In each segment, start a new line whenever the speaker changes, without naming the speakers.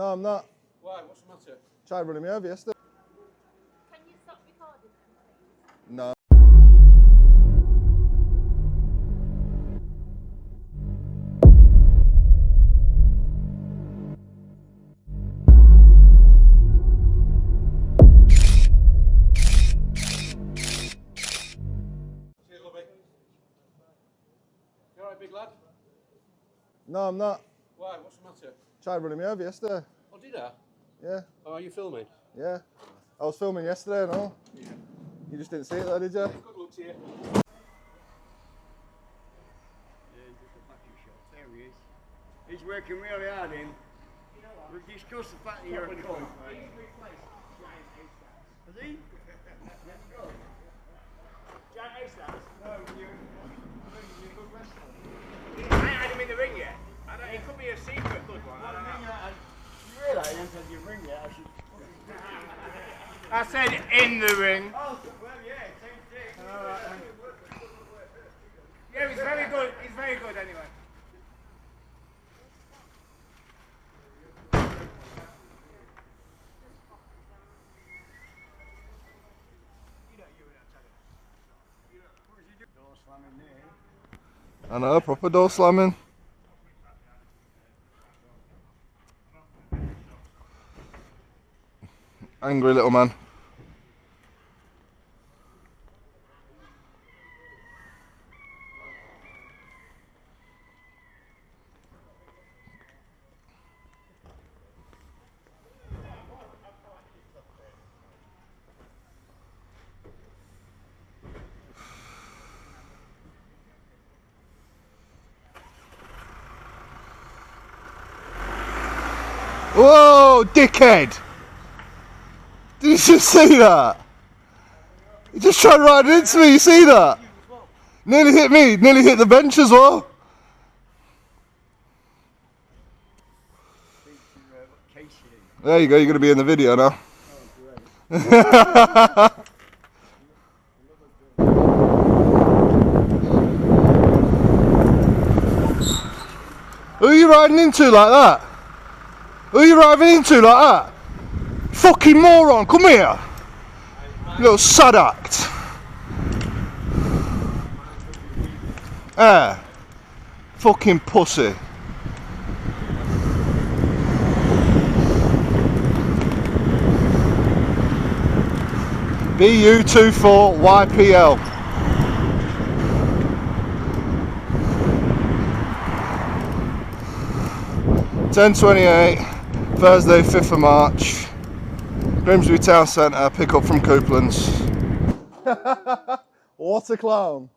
No, I'm not.
Why? What's the matter?
Tried running me over yesterday.
Can you stop recording then, please?
No.
Cheers, lovey. You alright, big lad?
No, I'm not.
Why? What's the matter?
Tried running me over yesterday.
Oh, did I?
Yeah.
Oh, are you filming?
Yeah. I was filming yesterday and all.
Yeah.
You just didn't see it though, did you?
Good luck to you.
Yeah, just a backing shot. There he is. He's working really hard in. We've discussed the fact that you're a cunt. Has he?
Giant A-stars?
No, you're a good wrestler.
I ain't had him in the ring yet. It could be a secret good one. I don't know.
You realise I said you ring it, I should...
I said in the ring.
Oh, well, yeah, same thing.
Yeah, he's very good. He's very good anyway.
Door slamming there.
I know, proper door slamming. Angry little man. Whoa, dickhead! Did you just see that? He just tried riding into me, you see that? Nearly hit me, nearly hit the bench as well. There you go, you're going to be in the video now. Who are you riding into like that? Who are you riding into like that? Fucking moron, come here! You little sad act. Fucking pussy. BU24YPL. (10:28) Thursday, 5th of March. Grimsby Town Centre, pick up from Couplands. What a clown.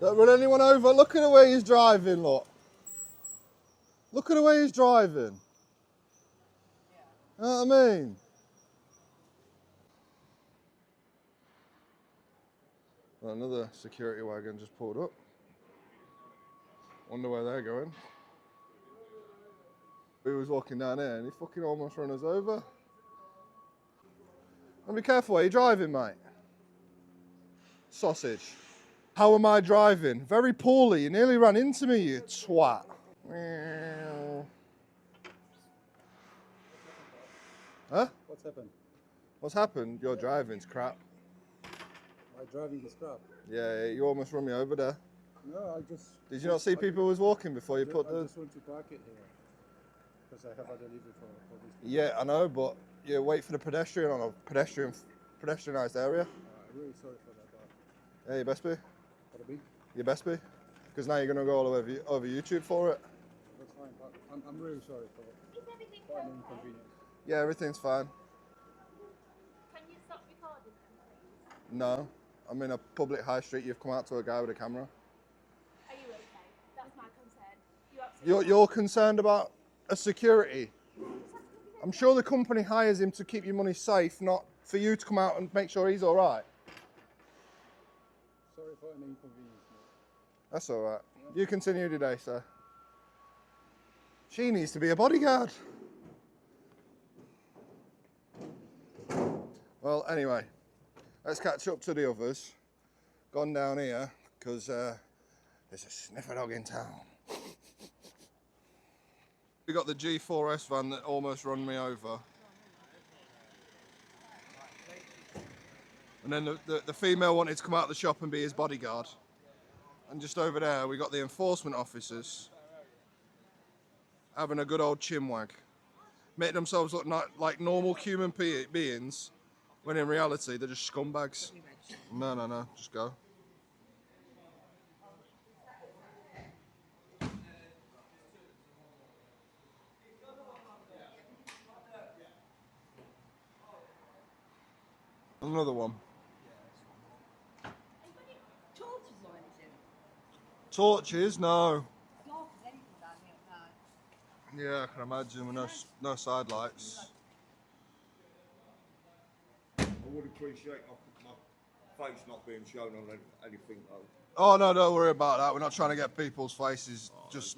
Don't run anyone over. Look at the way he's driving, look. Look at the way he's driving. You know what I mean? Well, another security wagon just pulled up. Wonder where they're going. We was walking down here and he fucking almost ran us over. And be careful where you're driving, mate. Sausage. How am I driving? Very poorly. You nearly ran into me, you twat. Huh?
What's happened?
What's happened? Your driving's crap.
My driving is crap.
Yeah, you almost run me over there.
No, I just...
Did you not see people who was walking before you put
I
the...
just want to park it here. Because I have a delivery for this.
Yeah, I know, but you wait for the pedestrian on a pedestrianised area.
I'm really sorry for that.
Yeah, you best be.
Gotta be.
You best be. Because now you're going to go all over YouTube for it.
That's fine, but I'm really sorry for an inconvenience.
Yeah, everything's fine.
Can you stop recording then, please?
No, I'm in a public high street. You've come out to a guy with a camera.
Are you okay? That's my concern. You absolutely
You're concerned about a security. I'm sure the company hires him to keep your money safe, not for you to come out and make sure he's all right.
Sorry for an inconvenience, mate.
That's all right. You continue today, sir. She needs to be a bodyguard. Well, anyway, let's catch up to the others. Gone down here because there's a sniffer dog in town. We got the G4S van that almost run me over. And then the female wanted to come out of the shop and be his bodyguard. And just over there, we got the enforcement officers having a good old chinwag. Making themselves look like normal human beings, when in reality, they're just scumbags. No, just go. Another one.
Torches or anything?
Torches? No.
Dark as anything down here at night.
Yeah, I can imagine with no side lights.
I would appreciate my face not being shown on anything though.
Oh no, don't worry about that. We're not trying to get people's faces. Just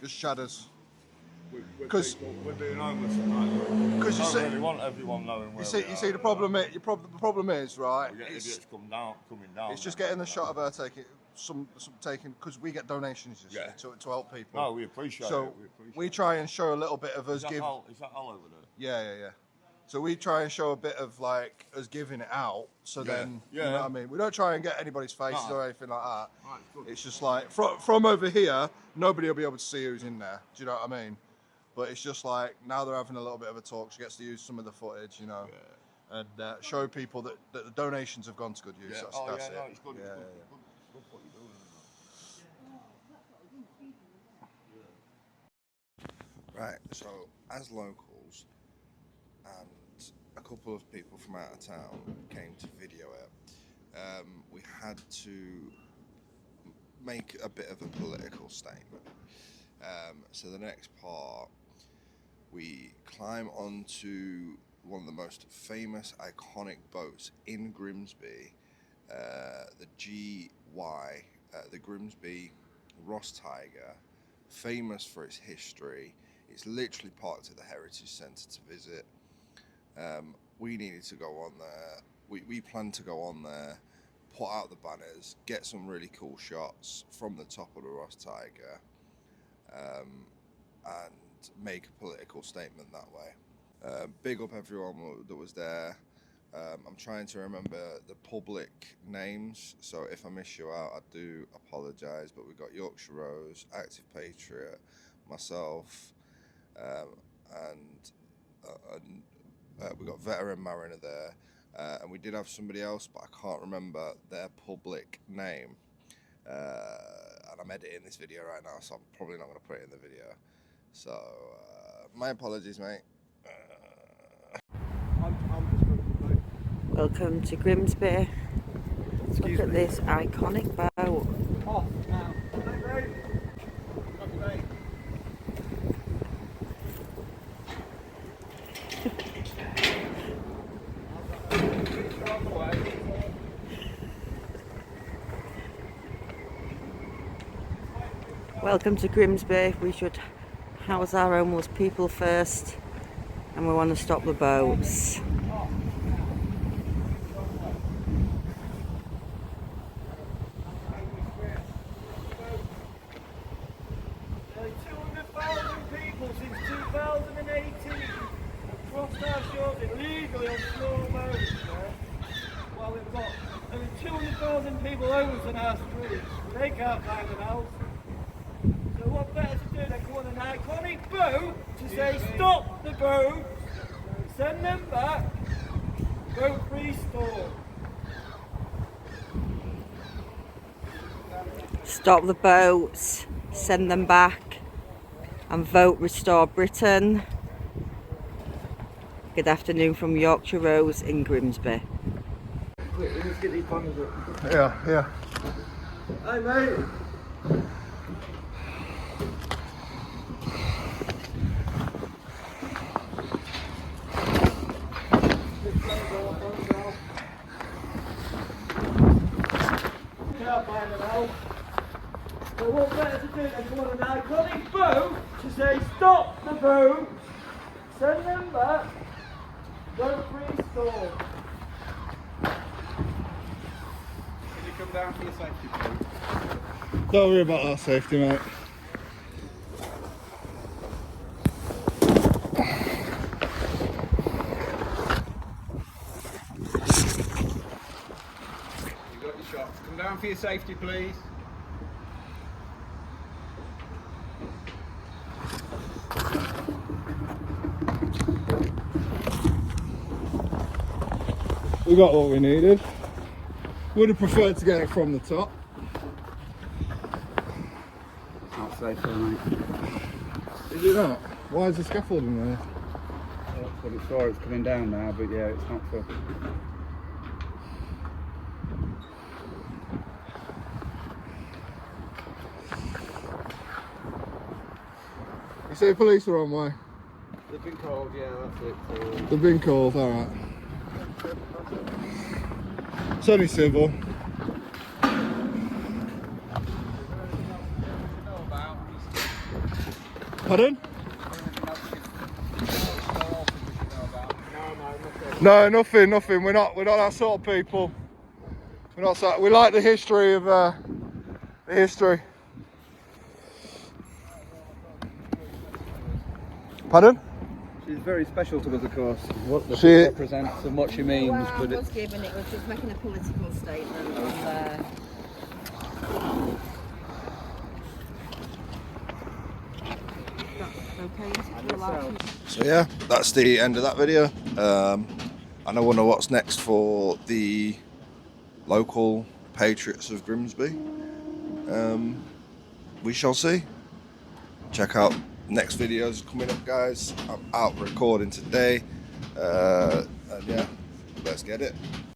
shadows. Because
we're being homeless at night.
Because you see,
really want everyone knowing where
you see, the problem is right.
We get idiots coming down.
It's just getting the shot of her taking because we get donations you see, to help people.
No, we appreciate it.
So we try and show a little bit of us
Is that all over there?
Yeah. So we try and show a bit of like us giving it out. So then, you know what I mean? We don't try and get anybody's faces or anything like that.
Right,
it's just like from over here, nobody will be able to see who's in there. Do you know what I mean? But it's just like now they're having a little bit of a talk. She gets to use some of the footage, you know, and show people that the donations have gone to good use. That's it.
No, it's good. It's good what you're doing.
Right. So as locals and a couple of people from out of town came to video it, we had to make a bit of a political statement. So the next part, we climb onto one of the most famous, iconic boats in Grimsby, the GY, the Grimsby Ross Tiger, famous for its history. It's literally parked at the Heritage Centre to visit. We needed to go on there. We planned to go on there, put out the banners, get some really cool shots from the top of the Ross Tiger, and make a political statement that way. Big up everyone that was there. I'm trying to remember the public names, so if I miss you out, I do apologise, but we've got Yorkshire Rose, Active Patriot, myself, and we got Veteran Mariner there, and we did have somebody else, but I can't remember their public name. And I'm editing this video right now, so I'm probably not going to put it in the video. So, my apologies, mate.
Welcome to Grimsby. Look at this iconic boat.
Off now.
Welcome to Grimsby. We should house our homeless people first, and we want to stop the boats.
Nearly 200,000 people since 2018 have crossed our shores illegally on small boats. While we've got over 200,000 people homeless on our streets, they can't find an house. So what better to do than go on an iconic boat to say stop the boat, send them back, vote restore.
Stop the boats, send them back, and vote Restore Britain. Good afternoon from Yorkshire Rose in Grimsby.
Let's get these banners up.
Yeah.
Hey mate! Can't find an house. So what better to do than go on an iconic boat to say stop the boat, send them back, Don't freestall.
Can you come down for your safety, please?
Don't worry about that safety, mate.
You've got your shot. Come down for your safety, please.
We got what we needed. Would have preferred to get it from the top.
It's not safe for mate.
Is it not? Why is the scaffolding there?
That's what it's for. It's coming down now, but yeah, it's not for.
You say police are on way?
They've been called, yeah, that's it.
They've been called, alright. It's only civil. Pardon? No, nothing. We're not that sort of people. We're not. We like the history of the history. Pardon?
She's very special to us, of course. What
She
represents and what she means.
Well,
but
was given it was just making a political statement on there. Okay,
So yeah, that's the end of that video. I don't know what's next for the local Patriots of Grimsby. We shall see. Check out next videos coming up, guys. I'm out recording today, and yeah, let's get it.